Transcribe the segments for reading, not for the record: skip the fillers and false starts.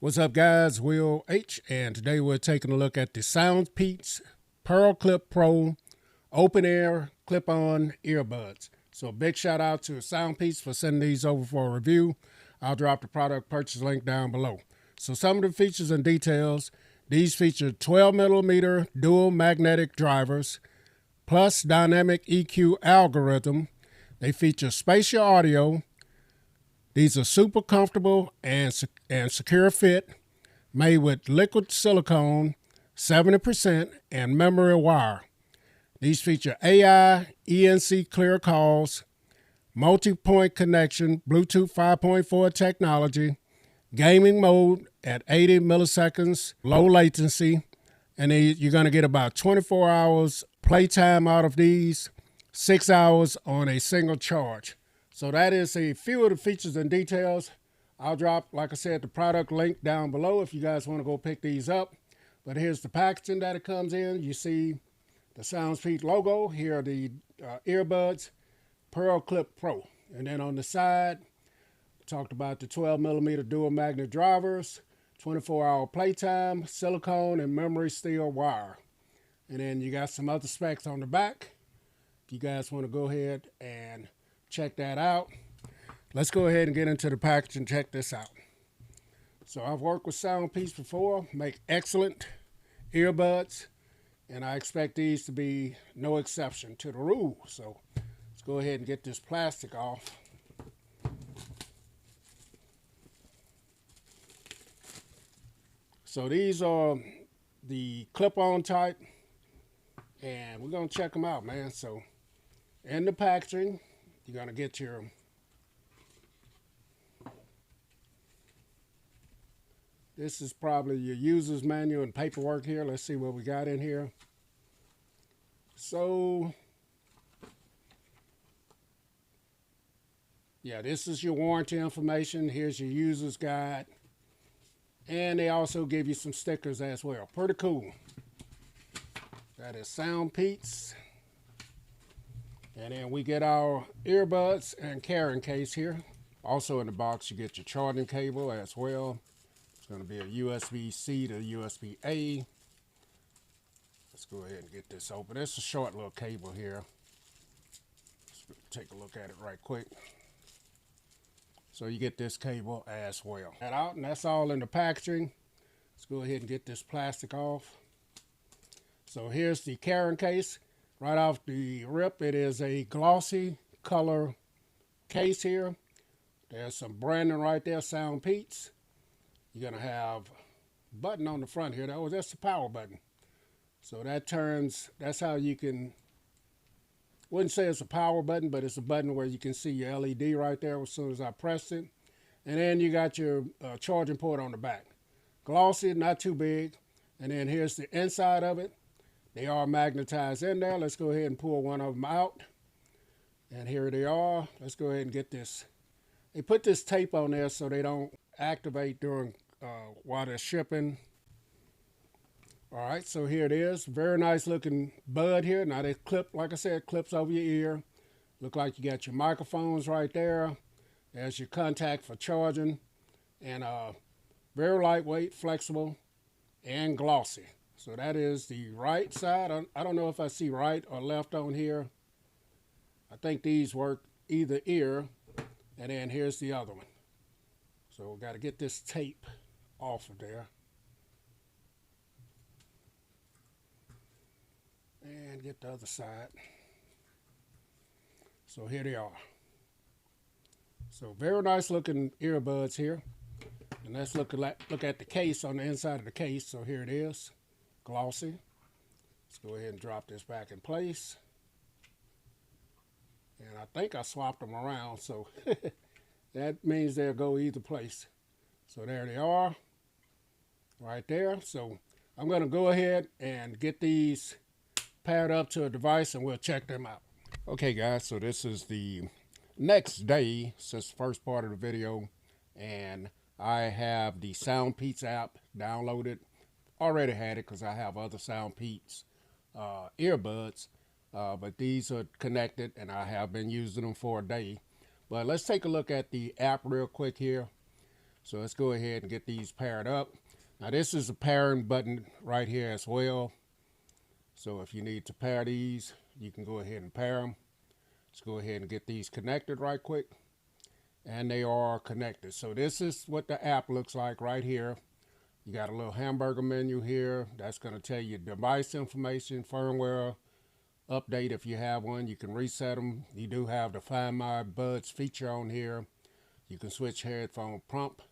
What's up, guys? Will H, and today we're taking a look at the SoundPeats PearClip Pro open air clip-on earbuds. So a big shout out to SoundPeats for sending these over for a review. I'll drop the product purchase link down below. So some of the features and details: these feature 12mm dual magnetic drivers plus dynamic EQ algorithm. They feature spatial audio. These are super comfortable and secure fit, made with liquid silicone, 70%, and memory wire. These feature AI, ENC clear calls, multi-point connection, Bluetooth 5.4 technology, gaming mode at 80 milliseconds, low latency, and you're going to get about 24 hours playtime out of these, 6 hours on a single charge. So that is a few of the features and details. I'll drop, like I said, the product link down below if you guys want to go pick these up. But here's the packaging that it comes in. You see the SoundPeats logo. Here are the earbuds, PearClip Pro. And then on the side, talked about the 12mm dual magnet drivers, 24-hour playtime, silicone and memory steel wire. And then you got some other specs on the back. If you guys want to go ahead and check that out. Let's go ahead and get into the package and check this out. So I've worked with SoundPeats before, make excellent earbuds, and I expect these to be no exception to the rule. So let's go ahead and get this plastic off. So these are the clip-on type, and we're gonna check them out, man. So in the packaging, you're going to get your this is probably your user's manual and paperwork here. Let's see what we got in here. So yeah, this is your warranty information. Here's your user's guide, and they also give you some stickers as well. Pretty cool. That is SoundPeats. And then we get our earbuds and carrying case here. Also in the box, you get your charging cable as well. It's going to be a USB-C to USB-A. Let's go ahead and get this open. It's a short little cable here. Let's take a look at it right quick. So you get this cable as well. That out, and that's all in the packaging. Let's go ahead and get this plastic off. So here's the carrying case. Right off the rip, it is a glossy color case here. There's some branding right there, SoundPeats. You're going to have a button on the front here. That's the power button. So that turns, that's how you can, wouldn't say it's a power button, but it's a button where you can see your LED right there as soon as I press it. And then you got your charging port on the back. Glossy, not too big. And then here's the inside of it. They are magnetized in there. Let's go ahead and pull one of them out. And here they are. Let's go ahead and get this. They put this tape on there so they don't activate during while they're shipping. All right, so here it is. Very nice looking bud here. Now they clip, like I said, clips over your ear. Look like you got your microphones right there. There's your contact for charging. And very lightweight, flexible, and glossy. So that is the right side. I don't know if I see right or left on here. I think these work either ear, and then here's the other one. So we got to get this tape off of there. And get the other side. So here they are. So very nice looking earbuds here. And let's look at the case on the inside of the case. So here it is. Glossy. Let's go ahead and drop this back in place. And I think I swapped them around, so that means they'll go either place. So there they are, right there. So I'm going to go ahead and get these paired up to a device and we'll check them out. Okay, guys, so this is the next day since the first part of the video, and I have the SoundPeats app downloaded. Already had it because I have other SoundPeats earbuds, but these are connected and I have been using them for a day. But let's take a look at the app real quick here. So let's go ahead and get these paired up. Now this is a pairing button right here as well. So if you need to pair these, you can go ahead and pair them. Let's go ahead and get these connected right quick. And they are connected. So this is what the app looks like right here. You got a little hamburger menu here. That's going to tell you device information, firmware update if you have one. You can reset them. You do have the Find My Buds feature on here. You can switch headphone prompt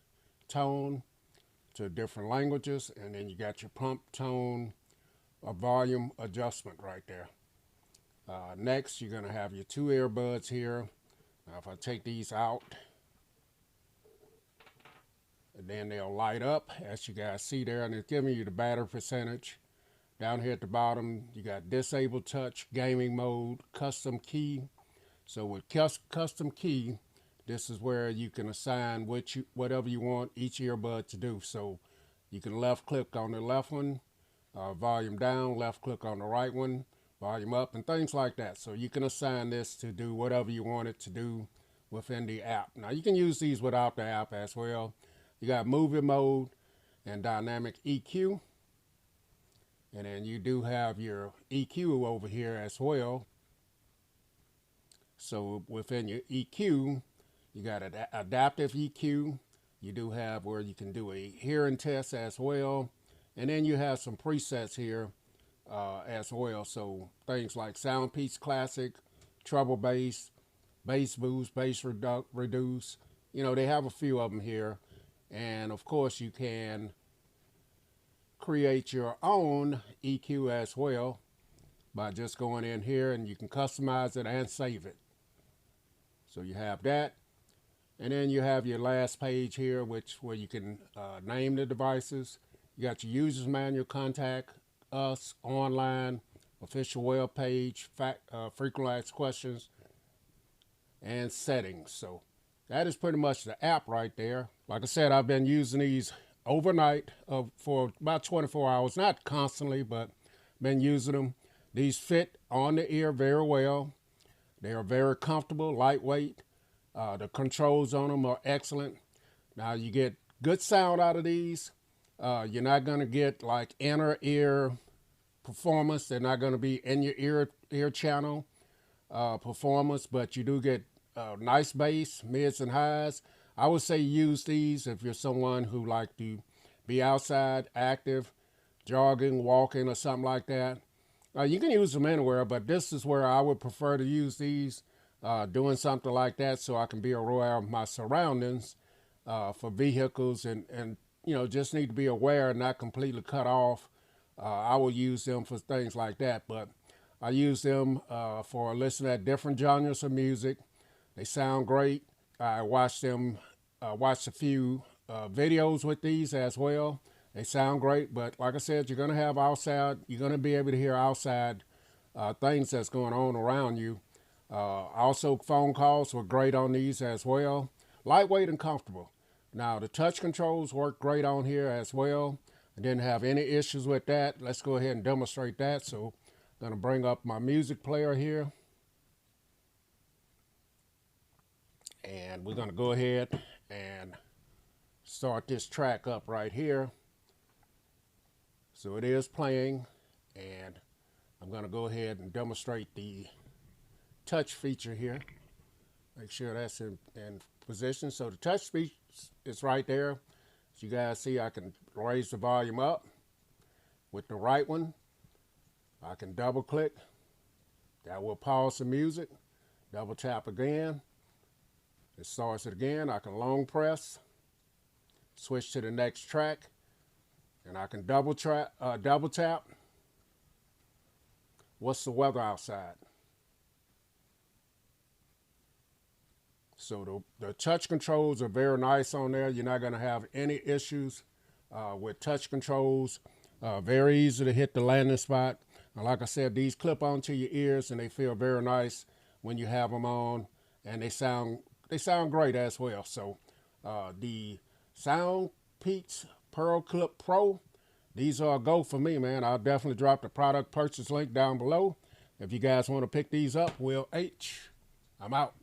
tone to different languages, and then you got your prompt tone or volume adjustment right there. Next, you're going to have your two earbuds here. Now, if I take these out, and then they'll light up, as you guys see there, and it's giving you the battery percentage. Down here at the bottom, you got disable touch, gaming mode, custom key. So with custom key, this is where you can assign whatever you want each earbud to do. So you can left click on the left one, volume down, left click on the right one, volume up, and things like that. So you can assign this to do whatever you want it to do within the app. Now you can use these without the app as well. You got movie mode and dynamic EQ. And then you do have your EQ over here as well. So within your EQ, you got an adaptive EQ. You do have where you can do a hearing test as well. And then you have some presets here as well. So things like SoundPeats Classic, treble bass, bass boost, bass reduce. You know, they have a few of them here. And of course you can create your own EQ as well by just going in here, and you can customize it and save it. So you have that. And then you have your last page here, where you can name the devices. You got your user's manual, contact us, online, official web page, frequently asked questions, and settings. So that is pretty much the app right there. Like I said, I've been using these overnight for about 24 hours, not constantly, but been using them. These fit on the ear very well. They are very comfortable, lightweight. The controls on them are excellent. Now you get good sound out of these. You're not going to get like inner ear performance. They're not going to be in your ear channel performance, but you do get nice bass, mids and highs. I would say use these if you're someone who like to be outside, active, jogging, walking, or something like that. You can use them anywhere, but this is where I would prefer to use these, doing something like that, so I can be aware of my surroundings for vehicles, and you know, just need to be aware and not completely cut off. I will use them for things like that, but I use them for listening at different genres of music. They sound great. I watched a few videos with these as well. They sound great, but like I said, you're going to have outside, you're going to be able to hear outside things that's going on around you. Also, phone calls were great on these as well. Lightweight and comfortable. Now, the touch controls work great on here as well. I didn't have any issues with that. Let's go ahead and demonstrate that. So I'm going to bring up my music player here. And we're going to go ahead and start this track up right here. So it is playing, and I'm going to go ahead and demonstrate the touch feature here. Make sure that's in position. So the touch speech is right there. As you guys see, I can raise the volume up with the right one. I can double click. That will pause the music. Double tap again. It starts it again. I can long press, switch to the next track, and I can double tap. What's the weather outside? So the touch controls are very nice on there. You're not going to have any issues with touch controls. Very easy to hit the landing spot. And like I said, these clip onto your ears, and they feel very nice when you have them on, and they sound great as well. So the SoundPeats PearClip Pro, these are a go for me, man. I'll definitely drop the product purchase link down below. If you guys want to pick these up, Will H. I'm out.